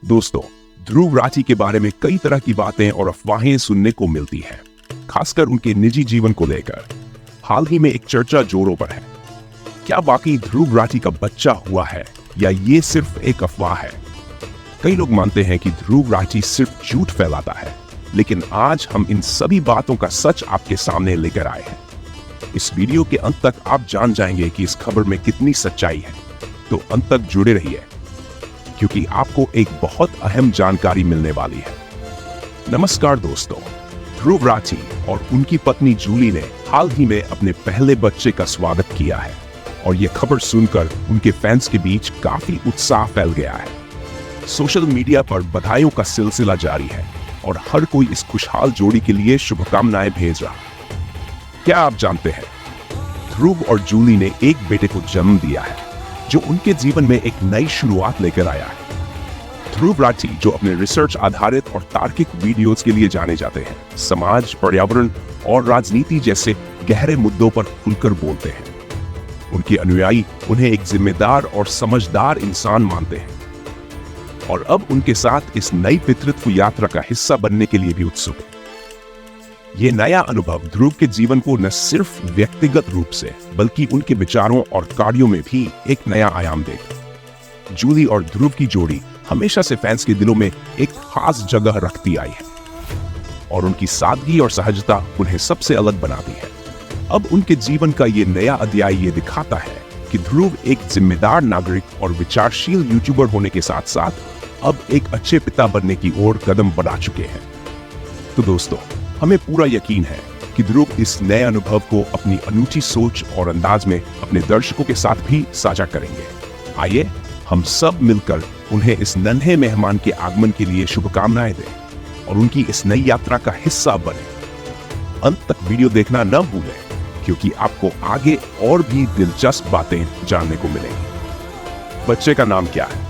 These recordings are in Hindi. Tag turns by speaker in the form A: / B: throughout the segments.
A: दोस्तों, ध्रुव राठी के बारे में कई तरह की बातें और अफवाहें सुनने को मिलती हैं, खासकर उनके निजी जीवन को लेकर। हाल ही में एक चर्चा जोरों पर है। क्या वाकई ध्रुव राठी का बच्चा हुआ है या ये सिर्फ एक अफवाह है? कई लोग मानते हैं कि ध्रुव राठी सिर्फ झूठ फैलाता है, लेकिन आज हम इन सभी बातों का सच आपके सामने लेकर आए हैं। इस वीडियो के अंत तक आप जान जाएंगे कि इस खबर में कितनी सच्चाई है, तो अंत तक जुड़े रहिए, क्योंकि आपको एक बहुत अहम जानकारी मिलने वाली है। नमस्कार दोस्तों, ध्रुव राठी और उनकी पत्नी जूली ने हाल ही में अपने पहले बच्चे का स्वागत किया है और यह खबर सुनकर उनके फैंस के बीच काफी उत्साह फैल गया है। सोशल मीडिया पर बधाइयों का सिलसिला जारी है और हर कोई इस खुशहाल जोड़ी के लिए शुभकामनाएं भेज रहा है। क्या आप जानते हैं, ध्रुव और जूली ने एक बेटे को जन्म दिया है जो उनके जीवन में एक नई शुरुआत लेकर आया है। ध्रुव राठी, जो अपने रिसर्च आधारित और तार्किक वीडियोस के लिए जाने जाते हैं, समाज, पर्यावरण और राजनीति जैसे गहरे मुद्दों पर खुलकर बोलते हैं। उनके अनुयायी उन्हें एक जिम्मेदार और समझदार इंसान मानते हैं और अब उनके साथ इस नई पितृत्व यात्रा का हिस्सा बनने के लिए भी उत्सुक है। ये नया अनुभव ध्रुव के जीवन को न सिर्फ व्यक्तिगत रूप से बल्कि उनके विचारों और कार्यों में भी एक नया आयाम देगा। जूली और ध्रुव की जोड़ी हमेशा से फैंस के दिलों में एक खास जगह रखती आई है और उनकी सादगी और सहजता उन्हें सबसे अलग बनाती है। अब उनके जीवन का ये नया अध्याय ये दिखाता है कि ध्रुव एक जिम्मेदार नागरिक और विचारशील यूट्यूबर होने के साथ साथ अब एक अच्छे पिता बनने की ओर कदम बढ़ा चुके हैं। तो दोस्तों, हमें पूरा यकीन है कि ध्रुव इस नए अनुभव को अपनी अनूठी सोच और अंदाज में अपने दर्शकों के साथ भी साझा करेंगे। आइए हम सब मिलकर उन्हें इस नन्हे मेहमान के आगमन के लिए शुभकामनाएं दें और उनकी इस नई यात्रा का हिस्सा बने। अंत तक वीडियो देखना न भूलें, क्योंकि आपको आगे और भी दिलचस्प बातें जानने को मिलेंगी। बच्चे का नाम क्या है?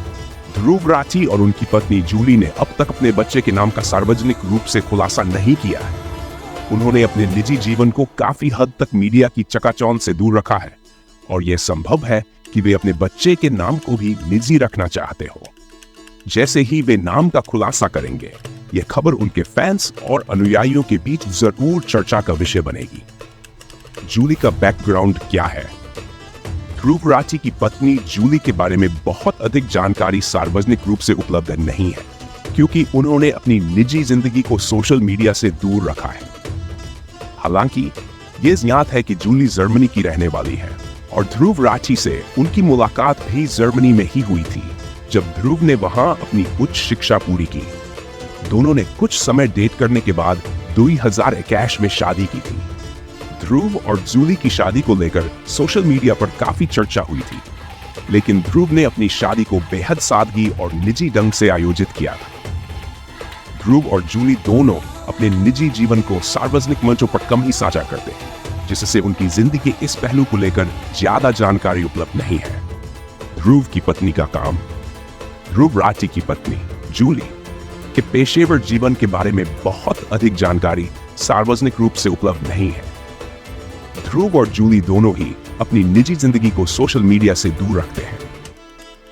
A: ध्रुव राठी और उनकी पत्नी जूली ने अब तक अपने बच्चे के नाम का सार्वजनिक रूप से खुलासा नहीं किया है। उन्होंने अपने निजी जीवन को काफी हद तक मीडिया की चकाचौंध से दूर रखा है और यह संभव है कि वे अपने बच्चे के नाम को भी निजी रखना चाहते हो। जैसे ही वे नाम का खुलासा करेंगे, यह खबर उनके फैंस और अनुयायियों के बीच जरूर चर्चा का विषय बनेगी। जूली का बैकग्राउंड क्या है? ध्रुव राठी की पत्नी जूली के बारे में बहुत अधिक जानकारी सार्वजनिक रूप से उपलब्ध नहीं है, क्योंकि उन्होंने अपनी निजी जिंदगी को सोशल मीडिया से दूर रखा है। हालांकि ये ज्ञात है कि जूली जर्मनी की रहने वाली है और ध्रुव राठी से उनकी मुलाकात भी जर्मनी में ही हुई थी, जब ध्रुव ने वहां अपनी उच्च शिक्षा पूरी की। दोनों ने कुछ समय डेट करने के बाद 2021 में शादी की थी। ध्रुव और जूली की शादी को लेकर सोशल मीडिया पर काफी चर्चा हुई थी, लेकिन ध्रुव ने अपनी शादी को बेहद सादगी और निजी ढंग से आयोजित किया था। ध्रुव और जूली दोनों अपने निजी जीवन को सार्वजनिक मंचों पर कम ही साझा करते हैं, जिससे उनकी जिंदगी के इस पहलू को लेकर ज्यादा जानकारी उपलब्ध नहीं है। ध्रुव की पत्नी का काम। ध्रुव राठी की पत्नी जूली के पेशेवर जीवन के बारे में बहुत अधिक जानकारी सार्वजनिक रूप से उपलब्ध नहीं है। ध्रुव और जूली दोनों ही अपनी निजी जिंदगी को सोशल मीडिया से दूर रखते हैं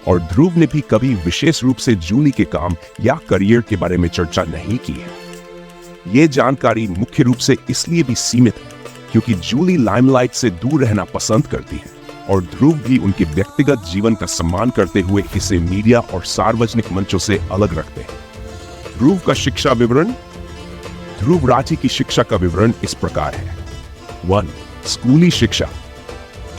A: और ध्रुव ने भी कभी विशेष रूप से जूली के काम या करियर के बारे में चर्चा नहीं की है। यह जानकारी मुख्य रूप से इसलिए भी सीमित है क्योंकि जूली लाइमलाइट से दूर रहना पसंद करती है और ध्रुव भी उनके व्यक्तिगत जीवन का सम्मान करते हुए इसे मीडिया और सार्वजनिक मंचों से अलग रखते हैं। ध्रुव का शिक्षा विवरण। ध्रुव राठी की शिक्षा का विवरण इस प्रकार है। 1. स्कूली शिक्षा।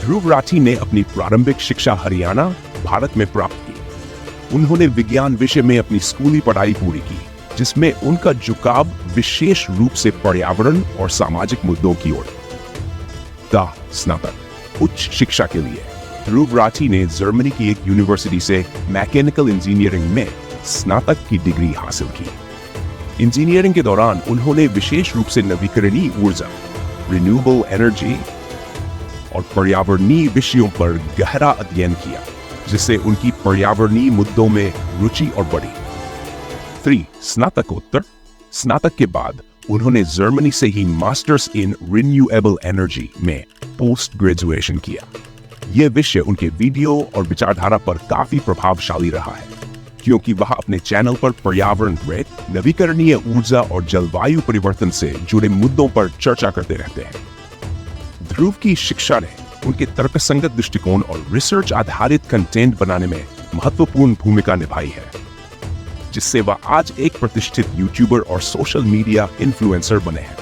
A: ध्रुव राठी ने अपनी प्रारंभिक शिक्षा हरियाणा, भारत में प्राप्त की। उन्होंने विज्ञान विषय में अपनी स्कूली पढ़ाई पूरी की, जिसमें उनका झुकाव विशेष रूप से पर्यावरण और सामाजिक मुद्दों की ओर। स्नातक। उच्च शिक्षा के लिए ध्रुव राठी ने जर्मनी की एक यूनिवर्सिटी से मैकेनिकल इंजीनियरिंग में स्नातक की डिग्री हासिल की। इंजीनियरिंग के दौरान उन्होंने विशेष रूप से नवीकरणीय ऊर्जा, रिन्यूएबल एनर्जी और पर्यावरणीय विषयों पर गहरा अध्ययन किया, जिससे उनकी पर्यावरणीय मुद्दों में रुचि और बढ़ी। 3. स्नातकोत्तर। स्नातक के बाद उन्होंने जर्मनी से ही मास्टर्स इन रिन्यूएबल एनर्जी में पोस्ट ग्रेजुएशन किया। यह विषय उनके वीडियो और विचारधारा पर काफी प्रभावशाली रहा है, क्योंकि वह अपने चैनल पर पर्यावरण रे, नवीकरणीय ऊर्जा और जलवायु परिवर्तन से जुड़े मुद्दों पर चर्चा करते रहते हैं। ध्रुव की शिक्षा ने उनके तर्कसंगत दृष्टिकोण और रिसर्च आधारित कंटेंट बनाने में महत्वपूर्ण भूमिका निभाई है, जिससे वह आज एक प्रतिष्ठित यूट्यूबर और सोशल मीडिया इन्फ्लुएंसर बने हैं।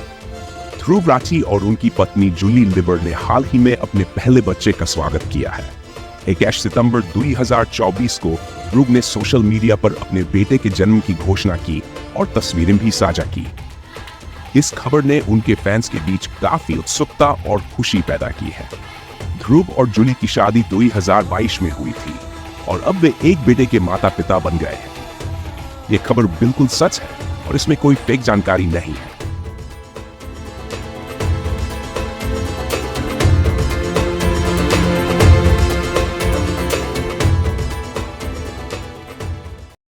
A: ध्रुव राठी और उनकी पत्नी जूली लिबर ने हाल ही में अपने पहले बच्चे का स्वागत किया है। 21 सितंबर 2024 को ध्रुव ने सोशल मीडिया पर अपने बेटे के जन्म की घोषणा की और तस्वीरें भी साझा की। इस खबर ने उनके फैंस के बीच काफी उत्सुकता और खुशी पैदा की है। ध्रुव और जूली की शादी 2022 में हुई थी और अब वे एक बेटे के माता पिता बन गए हैं। ये खबर बिल्कुल सच है और इसमें कोई फेक जानकारी नहीं है।